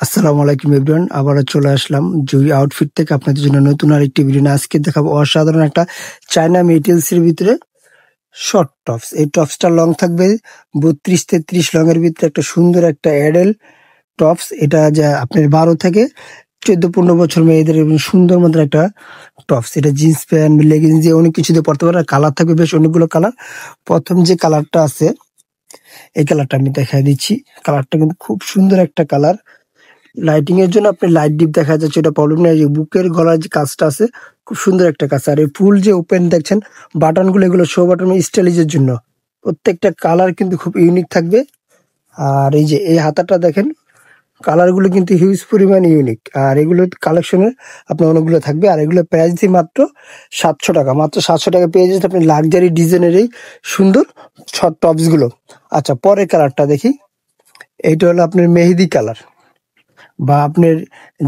আসসালামু আলাইকুম এভরিওয়ান, আবারও চলে আসলাম জুই আউটফিট থেকে আপনাদের জন্য নতুন আরেকটি ভিডিও নিয়ে। আজকে দেখাবো অসাধারণ একটা চায়না মেটেরিয়ালস এর ভিতরে শর্ট টপস। এই টপসটা লং থাকবে 32-33 লং এর ভিতরে একটা সুন্দর একটা অ্যাডেল টপস। এটা যা আপনার 12 থেকে 14-15 বছর মেয়েদের এবং সুন্দর মতো একটা টপস। এটা জিন্স প্যান্ট, লেগিংস দিয়ে অনেক কিছু দিয়ে পড়তে পারে। আর কালার থাকবে বেশ অনেকগুলো কালার। প্রথম যে কালারটা আছে এই কালারটা আমি দেখাই দিচ্ছি। কালারটা কিন্তু খুব সুন্দর একটা কালার। লাইটিং এর জন্য আপনি লাইট ডিপ দেখা যাচ্ছে, এটা প্রবলেম নেই। যে বুকের গলার যে কাজটা আছে খুব সুন্দর একটা কাজ। আর এই ফুল যে ওপেন দেখছেন বাটন গুলো, এগুলো শো বাটন স্টাইলিশের জন্য। প্রত্যেকটা কালার কিন্তু খুব ইউনিক থাকবে। আর এই যে এই হাতাটা দেখেন, কালার গুলো কিন্তু হিউজ পরিমাণ ইউনিক। আর এগুলো কালেকশনের আপনার অনেকগুলো থাকবে। আর এগুলো প্রাইস দিয়ে মাত্র 700 টাকা। মাত্র 700 টাকা পেয়ে যাচ্ছে আপনি লাক্সারি ডিজাইনের এই সুন্দর শর্ট টপস গুলো। আচ্ছা, পরের কালারটা দেখি। এইটা হলো আপনার মেহেদি কালার বা আপনার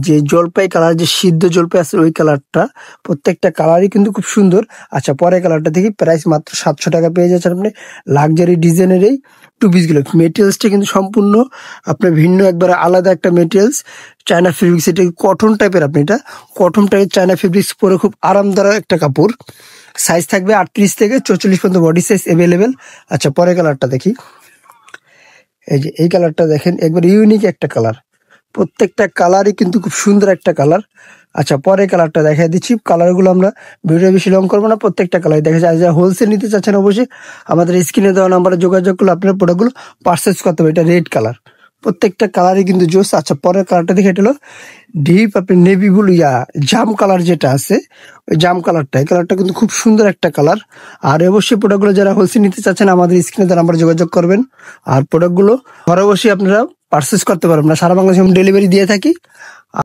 যে জলপাই কালার, যে সিদ্ধ জলপাই আছে ওই কালারটা। প্রত্যেকটা কালারই কিন্তু খুব সুন্দর। আচ্ছা, পরের কালারটা দেখি। প্রাইস মাত্র 700 টাকা পেয়ে যাচ্ছেন আপনি লাক্সারি ডিজাইনের এই টু পিস গুলো। মেটেরিয়ালসটা কিন্তু সম্পূর্ণ আপনার ভিন্ন, একবারে আলাদা একটা মেটেরিয়ালস। চায়না ফেব্রিক্স, এটা কটন টাইপের। আপনি এটা কটন টাইপের চায়না ফেব্রিক্স পরে খুব আরামদায়ক একটা কাপড়। সাইজ থাকবে 38 থেকে 44 পর্যন্ত বডি সাইজ অ্যাভেলেবেল। আচ্ছা, পরের কালারটা দেখি। এই যে এই কালারটা দেখেন, একবার ইউনিক একটা কালার। প্রত্যেকটা কালারই কিন্তু খুব সুন্দর একটা কালার। আচ্ছা, পরে কালারটা দেখাই দিচ্ছি। কালারগুলো আমরা ভিডিও বেশি লং করবো না, প্রত্যেকটা কালার দেখা যায়। যারা হোলসেল নিতে চাচ্ছেন অবশ্যই আমাদের স্ক্রিনে দেওয়া নাম্বারে যোগাযোগ করলে আপনার প্রোডাক্টগুলো পারচেস করতে হবে। এটা রেড কালার, প্রত্যেকটা কালারই কিন্তু জোস। আচ্ছা, পরের কালারটা দেখে, এটা হলো ডিপ আপনি নেভি ব্লু জাম কালার যেটা আছে, ওই জাম কালারটা। এই কালারটা কিন্তু খুব সুন্দর একটা কালার। আর অবশ্যই প্রোডাক্টগুলো যারা হোলসেল নিতে চাচ্ছেন আমাদের স্ক্রিনে দেওয়া নাম্বারে যোগাযোগ করবেন। আর প্রোডাক্টগুলো ঘরে বসে আপনারা পারচেস করতে পারবেন না, সারা বাংলাদেশে হোম ডেলিভারি দিয়ে থাকি।